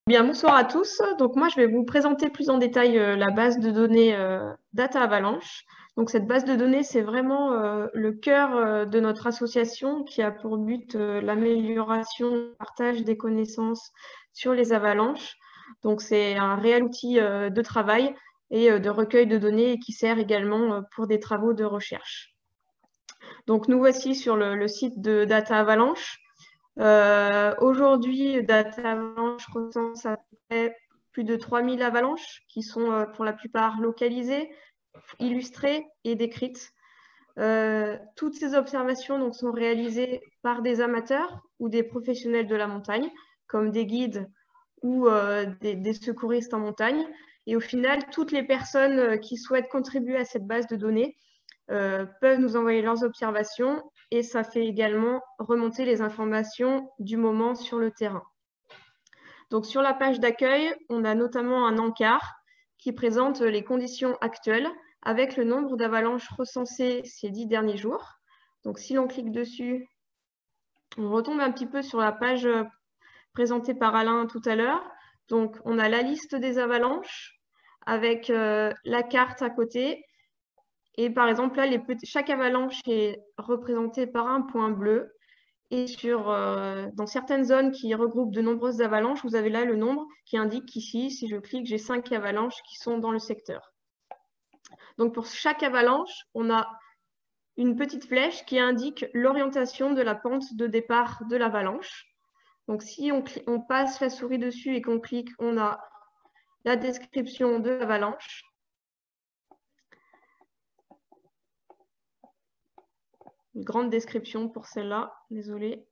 Bien, bonsoir à tous. Donc moi, je vais vous présenter plus en détail la base de données Data Avalanche. Donc cette base de données, c'est vraiment le cœur de notre association qui a pour but l'amélioration et le partage des connaissances sur les avalanches. Donc c'est un réel outil de travail et de recueil de données et qui sert également pour des travaux de recherche. Donc nous voici sur le site de Data Avalanche. Aujourd'hui, Data Avalanche recense à peu près plus de 3000 avalanches qui sont pour la plupart localisées, illustrées et décrites. Toutes ces observations donc, sont réalisées par des amateurs ou des professionnels de la montagne, comme des guides ou des secouristes en montagne. Et au final, toutes les personnes qui souhaitent contribuer à cette base de données peuvent nous envoyer leurs observations et ça fait également remonter les informations du moment sur le terrain. Donc sur la page d'accueil, on a notamment un encart qui présente les conditions actuelles avec le nombre d'avalanches recensées ces 10 derniers jours. Donc si l'on clique dessus, on retombe un petit peu sur la page présentée par Alain tout à l'heure. Donc on a la liste des avalanches avec la carte à côté. Et par exemple, là, chaque avalanche est représentée par un point bleu. Et dans certaines zones qui regroupent de nombreuses avalanches, vous avez là le nombre qui indique qu'ici, si je clique, j'ai 5 avalanches qui sont dans le secteur. Donc pour chaque avalanche, on a une petite flèche qui indique l'orientation de la pente de départ de l'avalanche. Donc si on passe la souris dessus et qu'on clique, on a la description de l'avalanche. Une grande description pour celle-là, désolée.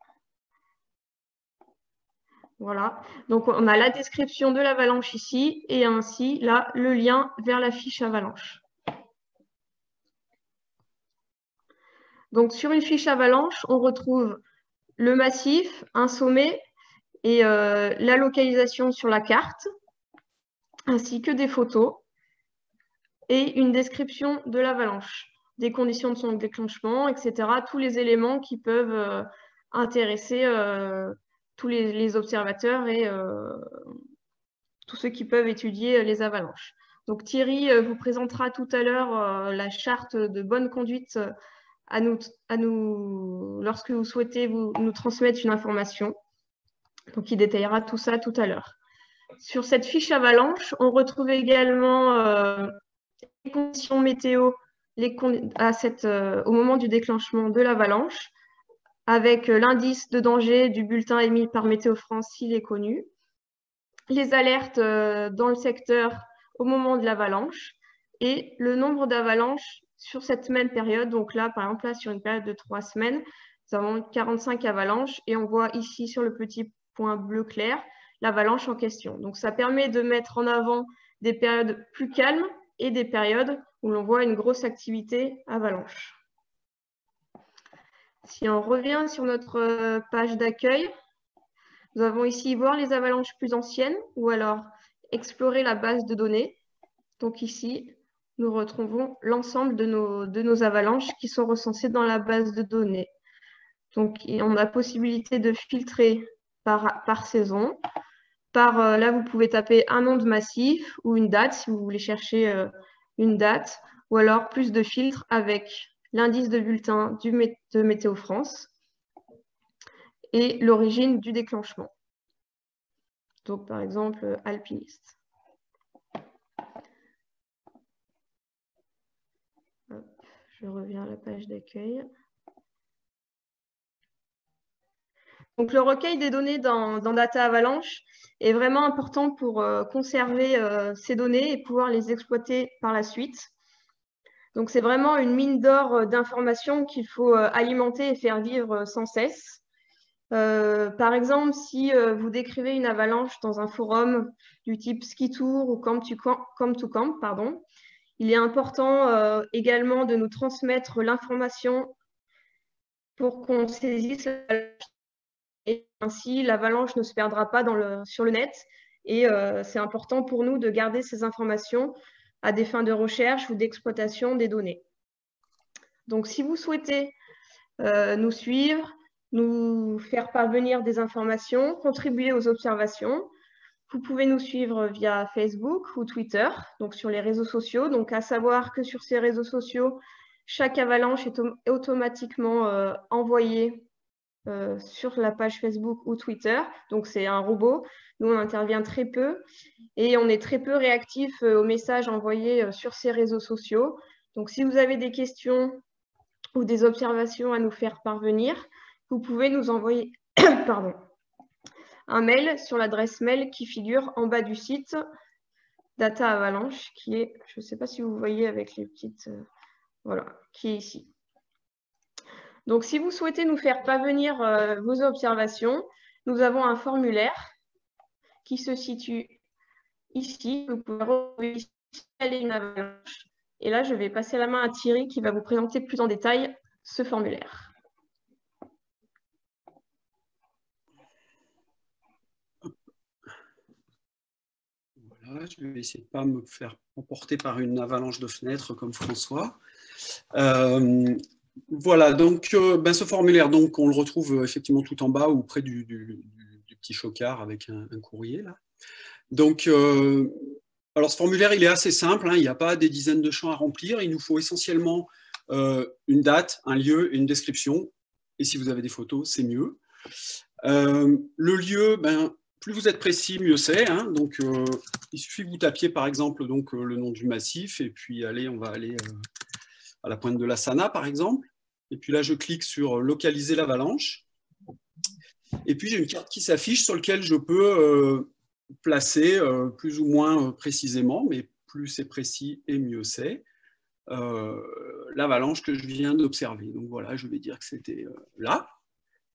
Voilà, donc on a la description de l'avalanche ici et ainsi là le lien vers la fiche avalanche. Donc sur une fiche avalanche, on retrouve le massif, un sommet et la localisation sur la carte, ainsi que des photos et une description de l'avalanche, des conditions de son déclenchement, etc. Tous les éléments qui peuvent intéresser tous les observateurs et tous ceux qui peuvent étudier les avalanches. Donc Thierry vous présentera tout à l'heure la charte de bonne conduite à nous lorsque vous souhaitez nous transmettre une information. Donc il détaillera tout ça tout à l'heure. Sur cette fiche avalanche, on retrouve également les conditions météo au moment du déclenchement de l'avalanche, avec l'indice de danger du bulletin émis par Météo France s'il est connu, les alertes dans le secteur au moment de l'avalanche et le nombre d'avalanches sur cette même période. Donc là, par exemple, là, sur une période de 3 semaines, nous avons 45 avalanches et on voit ici sur le petit point bleu clair l'avalanche en question. Donc ça permet de mettre en avant des périodes plus calmes et des périodes où l'on voit une grosse activité avalanche. Si on revient sur notre page d'accueil, nous avons ici voir les avalanches plus anciennes ou alors explorer la base de données. Donc ici, nous retrouvons l'ensemble de nos avalanches qui sont recensées dans la base de données. Donc on a la possibilité de filtrer par saison. Là, vous pouvez taper un nom de massif ou une date si vous voulez chercher une date, ou alors plus de filtres avec l'indice de bulletin de Météo France et l'origine du déclenchement. Donc, par exemple, alpiniste. Je reviens à la page d'accueil. Donc, le recueil des données dans Data Avalanche est vraiment important pour conserver ces données et pouvoir les exploiter par la suite. Donc, c'est vraiment une mine d'or d'informations qu'il faut alimenter et faire vivre sans cesse. Par exemple, si vous décrivez une avalanche dans un forum du type Ski Tour ou Camp to Camp, pardon, il est important également de nous transmettre l'information pour qu'on saisisse et ainsi l'avalanche ne se perdra pas sur le net. Et c'est important pour nous de garder ces informations à des fins de recherche ou d'exploitation des données. Donc, si vous souhaitez nous suivre, nous faire parvenir des informations, contribuer aux observations, Vous pouvez nous suivre via Facebook ou Twitter, donc sur les réseaux sociaux. Donc, à savoir que sur ces réseaux sociaux, chaque avalanche est automatiquement envoyée sur la page Facebook ou Twitter. Donc, c'est un robot. Nous, on intervient très peu et on est très peu réactif aux messages envoyés sur ces réseaux sociaux. Donc, si vous avez des questions ou des observations à nous faire parvenir, vous pouvez nous envoyer pardon, un mail sur l'adresse mail qui figure en bas du site Data Avalanche, qui est, je ne sais pas si vous voyez avec les petites, voilà, qui est ici. Donc, si vous souhaitez nous faire parvenir vos observations, nous avons un formulaire qui se situe ici. Vous pouvez retrouver ici une avalanche. Et là, je vais passer la main à Thierry qui va vous présenter plus en détail ce formulaire. Voilà, je vais essayer de ne pas me faire emporter par une avalanche de fenêtres comme François. Voilà, donc ce formulaire, donc, on le retrouve effectivement tout en bas ou près du petit chocard avec un courrier là. Donc, alors ce formulaire, il est assez simple, hein, il n'y a pas des dizaines de champs à remplir, il nous faut essentiellement une date, un lieu et une description, et si vous avez des photos, c'est mieux. Le lieu, plus vous êtes précis, mieux c'est, hein, donc il suffit que vous tapiez par exemple donc, le nom du massif, et puis allez, on va aller à la pointe de la Sana par exemple, et puis là je clique sur localiser l'avalanche, et puis j'ai une carte qui s'affiche sur laquelle je peux placer plus ou moins précisément, mais plus c'est précis et mieux c'est, l'avalanche que je viens d'observer. Donc voilà, je vais dire que c'était là.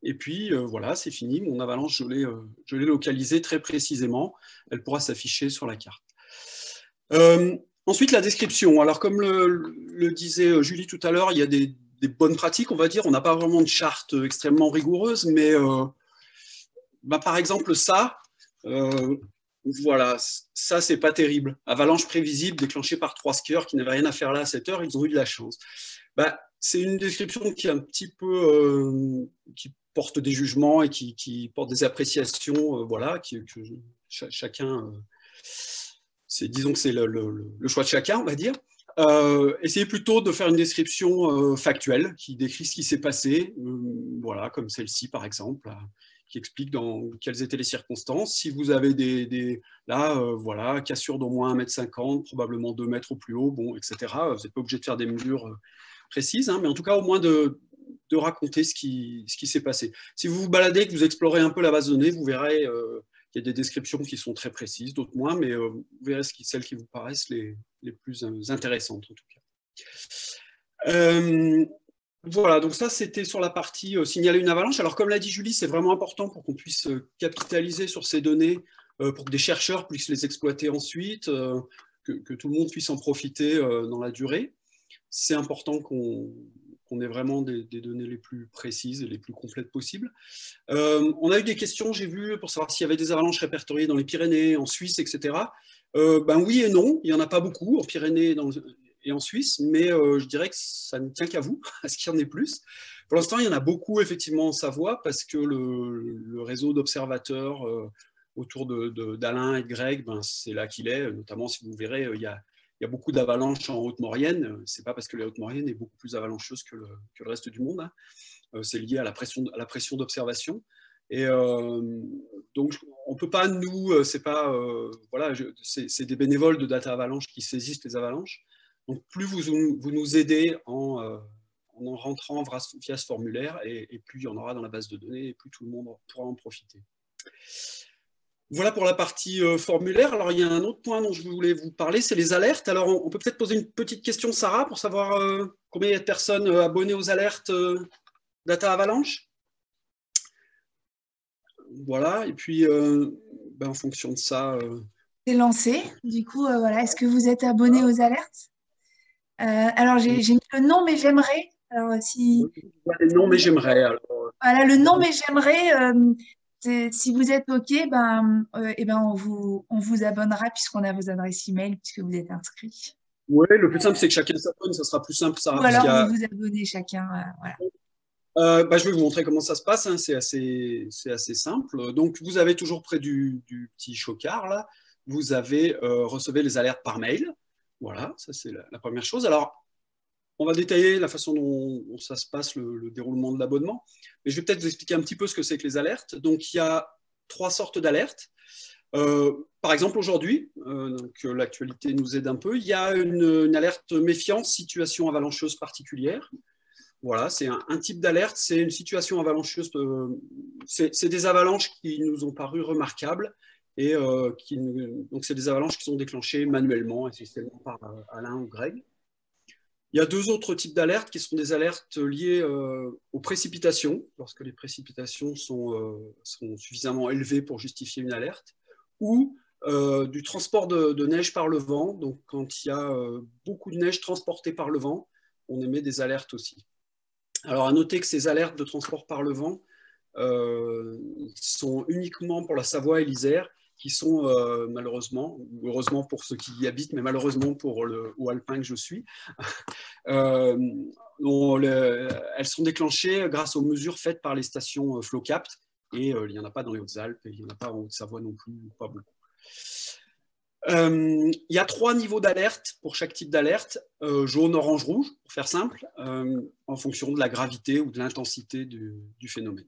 Et puis voilà, c'est fini. Mon avalanche, je l'ai localisée très précisément. Elle pourra s'afficher sur la carte. Ensuite, la description. Alors, comme le disait Julie tout à l'heure, il y a des bonnes pratiques, on va dire. On n'a pas vraiment de charte extrêmement rigoureuse, mais par exemple, ça, voilà, ça, c'est pas terrible. Avalanche prévisible déclenchée par 3 skieurs qui n'avaient rien à faire là à cette heure, ils ont eu de la chance. C'est une description qui est un petit peu... qui porte des jugements et qui porte des appréciations, voilà, chacun... disons que c'est le choix de chacun, on va dire. Essayez plutôt de faire une description factuelle qui décrit ce qui s'est passé, voilà, comme celle-ci par exemple, qui explique dans quelles étaient les circonstances. Si vous avez voilà, cassure d'au moins 1,50 m, probablement 2 mètres au plus haut, bon, etc. Vous n'êtes pas obligé de faire des mesures précises, hein, mais en tout cas au moins de raconter ce qui s'est passé. Si vous vous baladez, que vous explorez un peu la base de données, vous verrez qu'il y a des descriptions qui sont très précises, d'autres moins, mais vous verrez celles qui vous paraissent les plus intéressantes en tout cas. Voilà, donc ça c'était sur la partie signaler une avalanche. Alors comme l'a dit Julie, c'est vraiment important pour qu'on puisse capitaliser sur ces données, pour que des chercheurs puissent les exploiter ensuite, que tout le monde puisse en profiter dans la durée. C'est important qu'on ait vraiment des données les plus précises et les plus complètes possibles. On a eu des questions, j'ai vu, pour savoir s'il y avait des avalanches répertoriées dans les Pyrénées, en Suisse, etc. Oui et non, il n'y en a pas beaucoup en Pyrénées et en Suisse, mais je dirais que ça ne tient qu'à vous, à ce qu'il y en ait plus. Pour l'instant, il y en a beaucoup effectivement en Savoie, parce que le réseau d'observateurs autour d'Alain et de Greg, c'est là qu'il est, notamment si vous verrez, il y a beaucoup d'avalanches en Haute-Maurienne. Ce n'est pas parce que la Haute-Maurienne est beaucoup plus avalancheuse que le reste du monde, hein. C'est lié à la pression d'observation. Et donc, on ne peut pas, nous, c'est pas, voilà, c'est des bénévoles de Data Avalanche qui saisissent les avalanches. Donc, plus vous nous aidez en rentrant via ce formulaire, et plus il y en aura dans la base de données, et plus tout le monde pourra en profiter. Voilà pour la partie formulaire. Alors, il y a un autre point dont je voulais vous parler, c'est les alertes. Alors, on peut peut-être poser une petite question, Sarah, pour savoir combien il y a de personnes abonnées aux alertes Data Avalanche. Voilà, et puis en fonction de ça... C'est lancé. Du coup, voilà. Est-ce que vous êtes abonné aux alertes? Alors, j'ai mis le non, mais j'aimerais. Alors, si... Non, mais j'aimerais. Voilà, le non, mais j'aimerais. Si vous êtes OK, on vous abonnera puisqu'on a vos adresses email, puisque vous êtes inscrits. Oui, le plus simple, c'est que chacun s'abonne, ça sera plus simple, Sarah. Ou alors vous vous abonnez chacun. Voilà. Je vais vous montrer comment ça se passe, hein. C'est assez simple. Donc, vous avez toujours près du petit chocard, là, vous recevez les alertes par mail. Voilà, ça c'est la première chose. Alors, on va détailler la façon dont ça se passe, le déroulement de l'abonnement. Mais je vais peut-être vous expliquer un petit peu ce que c'est que les alertes. Donc, il y a 3 sortes d'alertes. Par exemple, aujourd'hui, l'actualité nous aide un peu, il y a une alerte méfiance, situation avalancheuse particulière. Voilà, c'est un type d'alerte, c'est une situation avalancheuse, c'est des avalanches qui nous ont paru remarquables, et donc c'est des avalanches qui sont déclenchées manuellement, essentiellement par Alain ou Greg. Il y a 2 autres types d'alertes qui sont des alertes liées aux précipitations, lorsque les précipitations sont suffisamment élevées pour justifier une alerte, ou du transport de neige par le vent. Donc quand il y a beaucoup de neige transportée par le vent, on émet des alertes aussi. Alors à noter que ces alertes de transport par le vent sont uniquement pour la Savoie et l'Isère, qui sont malheureusement, ou heureusement pour ceux qui y habitent, mais malheureusement pour le haut alpin que je suis, elles sont déclenchées grâce aux mesures faites par les stations FloCapt, et il n'y en a pas dans les Hautes-Alpes, et il n'y en a pas en Haute-Savoie non plus, pas beaucoup. Il y a 3 niveaux d'alerte pour chaque type d'alerte, jaune, orange, rouge, pour faire simple, en fonction de la gravité ou de l'intensité du phénomène.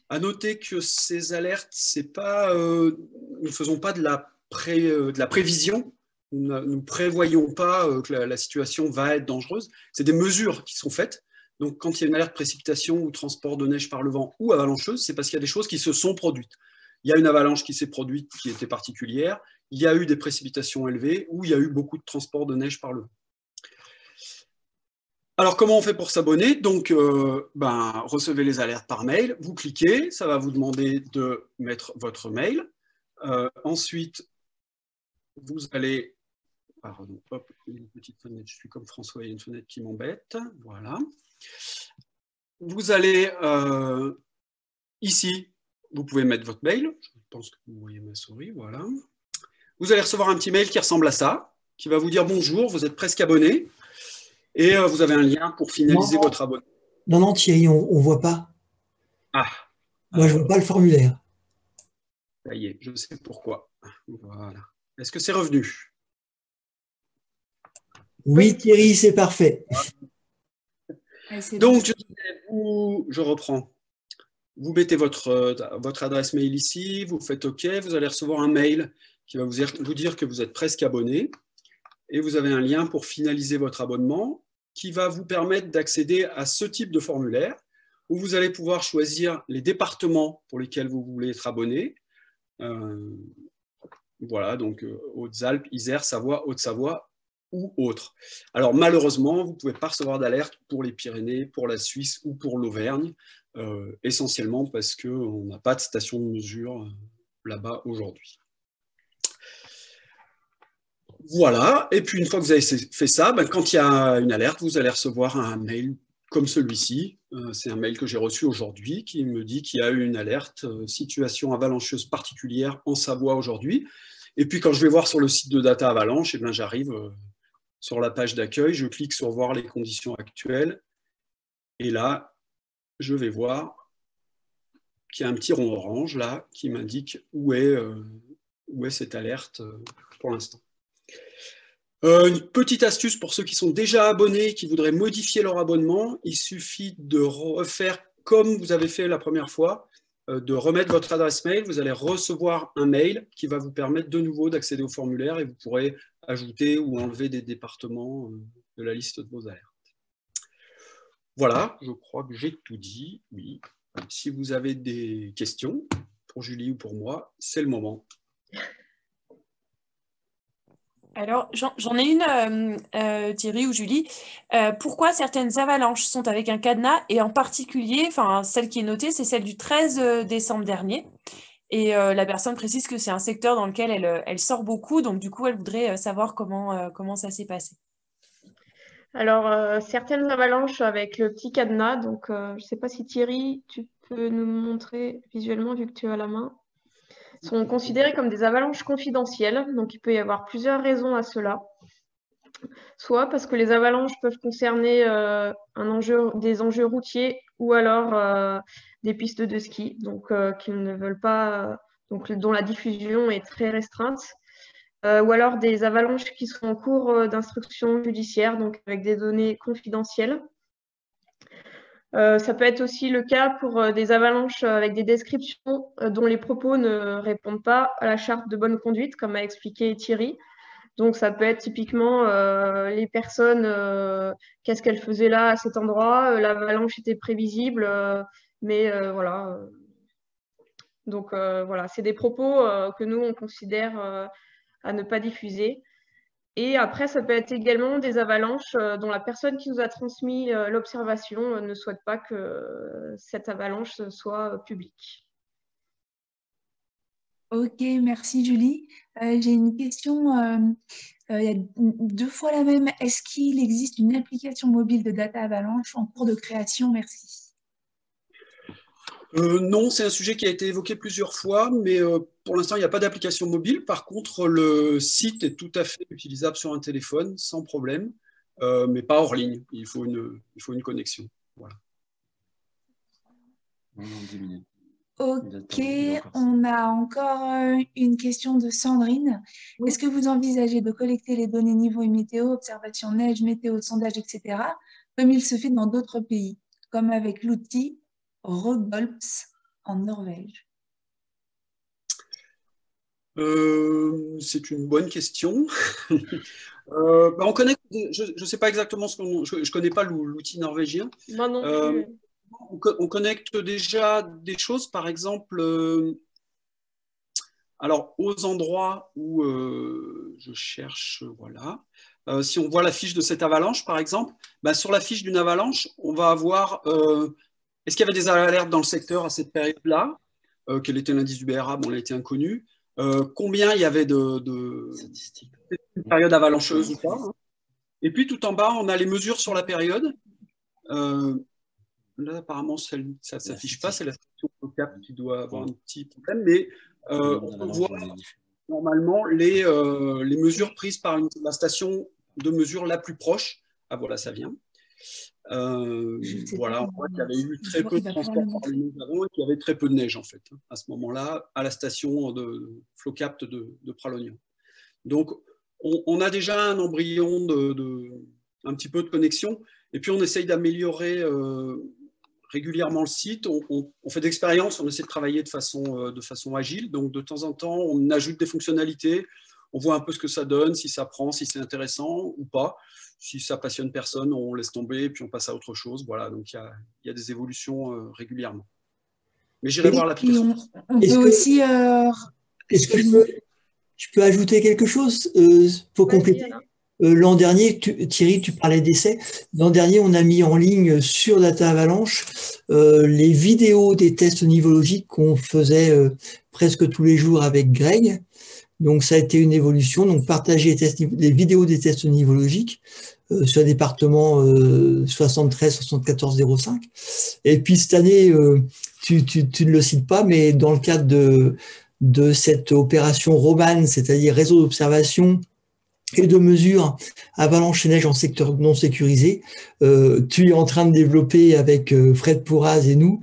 À noter que ces alertes, nous ne faisons pas de la prévision, nous ne prévoyons pas que la situation va être dangereuse, c'est des mesures qui sont faites. Donc quand il y a une alerte précipitation ou transport de neige par le vent ou avalancheuse, c'est parce qu'il y a des choses qui se sont produites. Il y a une avalanche qui s'est produite qui était particulière, il y a eu des précipitations élevées ou il y a eu beaucoup de transport de neige par le vent. Alors, comment on fait pour s'abonner? Donc, recevez les alertes par mail, vous cliquez, ça va vous demander de mettre votre mail. Ensuite, vous allez... Pardon, hop, une petite fenêtre, je suis comme François, il y a une fenêtre qui m'embête. Voilà. Vous allez ici, vous pouvez mettre votre mail. Je pense que vous voyez ma souris, voilà. Vous allez recevoir un petit mail qui ressemble à ça, qui va vous dire bonjour, vous êtes presque abonné. Et vous avez un lien pour finaliser votre abonnement. Non, Thierry, on ne voit pas. Ah. Moi, je ne vois pas le formulaire. Ça y est, je sais pourquoi. Voilà. Est-ce que c'est revenu? Oui, Thierry, c'est parfait. Donc, je reprends. Vous mettez votre adresse mail ici, vous faites OK, vous allez recevoir un mail qui va vous dire que vous êtes presque abonné. Et vous avez un lien pour finaliser votre abonnement qui va vous permettre d'accéder à ce type de formulaire où vous allez pouvoir choisir les départements pour lesquels vous voulez être abonné. Voilà, donc Hautes-Alpes, Isère, Savoie, Haute-Savoie ou autres. Alors malheureusement, vous ne pouvez pas recevoir d'alerte pour les Pyrénées, pour la Suisse ou pour l'Auvergne, essentiellement parce qu'on n'a pas de station de mesure là-bas aujourd'hui. Voilà, et puis une fois que vous avez fait ça, quand il y a une alerte, vous allez recevoir un mail comme celui-ci. C'est un mail que j'ai reçu aujourd'hui qui me dit qu'il y a eu une alerte situation avalancheuse particulière en Savoie aujourd'hui. Et puis quand je vais voir sur le site de Data Avalanche, j'arrive sur la page d'accueil, je clique sur voir les conditions actuelles. Et là, je vais voir qu'il y a un petit rond orange là qui m'indique où est cette alerte pour l'instant. Une petite astuce pour ceux qui sont déjà abonnés et qui voudraient modifier leur abonnement, il suffit de refaire comme vous avez fait la première fois, de remettre votre adresse mail, vous allez recevoir un mail qui va vous permettre de nouveau d'accéder au formulaire et vous pourrez ajouter ou enlever des départements de la liste de vos alertes. Voilà, je crois que j'ai tout dit, oui. Si vous avez des questions pour Julie ou pour moi, c'est le moment. Alors, j'en ai une, Thierry ou Julie. Pourquoi certaines avalanches sont avec un cadenas et en particulier, celle qui est notée, c'est celle du 13 décembre dernier. Et la personne précise que c'est un secteur dans lequel elle sort beaucoup, donc du coup, elle voudrait savoir comment ça s'est passé. Alors, certaines avalanches avec le petit cadenas, donc je ne sais pas si Thierry, tu peux nous montrer visuellement vu que tu as la main, sont considérées comme des avalanches confidentielles, donc il peut y avoir plusieurs raisons à cela. soit parce que les avalanches peuvent concerner des enjeux routiers ou alors des pistes de ski, donc qu'ils ne veulent pas, donc dont la diffusion est très restreinte, ou alors des avalanches qui sont en cours d'instruction judiciaire, donc avec des données confidentielles. Ça peut être aussi le cas pour des avalanches avec des descriptions dont les propos ne répondent pas à la charte de bonne conduite, comme a expliqué Thierry. Donc, ça peut être typiquement les personnes, qu'est-ce qu'elles faisaient là à cet endroit, l'avalanche était prévisible, mais voilà. Donc, voilà, c'est des propos que nous, on considère à ne pas diffuser. Et après, ça peut être également des avalanches dont la personne qui nous a transmis l'observation ne souhaite pas que cette avalanche soit publique. Ok, merci Julie. J'ai une question, il y a 2 fois la même. Est-ce qu'il existe une application mobile de data avalanche en cours de création? Merci. Non, c'est un sujet qui a été évoqué plusieurs fois, mais pour l'instant, il n'y a pas d'application mobile. Par contre, le site est tout à fait utilisable sur un téléphone, sans problème, mais pas hors ligne. Il faut une connexion. Voilà. Ok, on a encore une question de Sandrine. Oui. Est-ce que vous envisagez de collecter les données niveau et météo, observation neige, météo, sondage, etc., comme il se fait dans d'autres pays, comme avec l'outil Rogolps en Norvège? C'est une bonne question. On connecte, je ne sais pas exactement je ne connais pas l'outil norvégien. Moi non plus. On connecte déjà des choses, par exemple, alors aux endroits où je cherche, voilà. Si on voit la fiche de cette avalanche, par exemple, sur la fiche d'une avalanche, on va avoir est-ce qu'il y avait des alertes dans le secteur à cette période-là? Quel était l'indice du BRA? Bon, il a été inconnu. Combien il y avait de période avalancheuse ou pas, hein. Et puis tout en bas, on a les mesures sur la période. Là, apparemment, ça ne s'affiche pas. C'est la station Flocap qui doit avoir un petit problème. Mais on voit normalement les mesures prises par la station de mesure la plus proche. Ah voilà, ça vient. Voilà, on voit qu'il y avait eu très peu de transport par les nuits avant et qu'il y avait très peu de neige en fait, à ce moment-là, à la station de Flocap de Pralognan. Donc, on a déjà un embryon un petit peu de connexion, et puis on essaye d'améliorer régulièrement le site. On fait d'expériences, on essaie de travailler de façon agile, donc de temps en temps, on ajoute des fonctionnalités, on voit un peu ce que ça donne, si ça prend, si c'est intéressant ou pas. Si ça passionne personne, on laisse tomber et puis on passe à autre chose. Voilà, donc il y a des évolutions régulièrement. Mais j'irai voir l'application. On peut aussi... Est-ce que je peux ajouter quelque chose pour compléter? L'an dernier, Thierry, tu parlais d'essais. L'an dernier, on a mis en ligne sur Data Avalanche les vidéos des tests nivologiques qu'on faisait presque tous les jours avec Greg. Donc, ça a été une évolution. Donc, partager les vidéos des tests nivologiques sur le département 73-74-05. Et puis, cette année, tu ne le cites pas, mais dans le cadre de cette opération Roman, c'est-à-dire réseau d'observation et de mesure avalanche et neige en secteur non sécurisé, tu es en train de développer avec Fred Pourraz et nous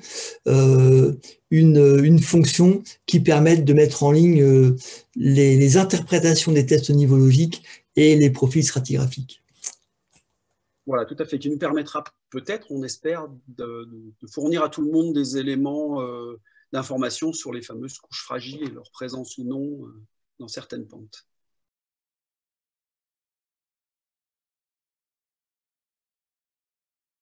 une fonction qui permette de mettre en ligne les interprétations des tests nivologiques et les profils stratigraphiques. Voilà, tout à fait, qui nous permettra peut-être, on espère, de fournir à tout le monde des éléments d'information sur les fameuses couches fragiles et leur présence ou non dans certaines pentes.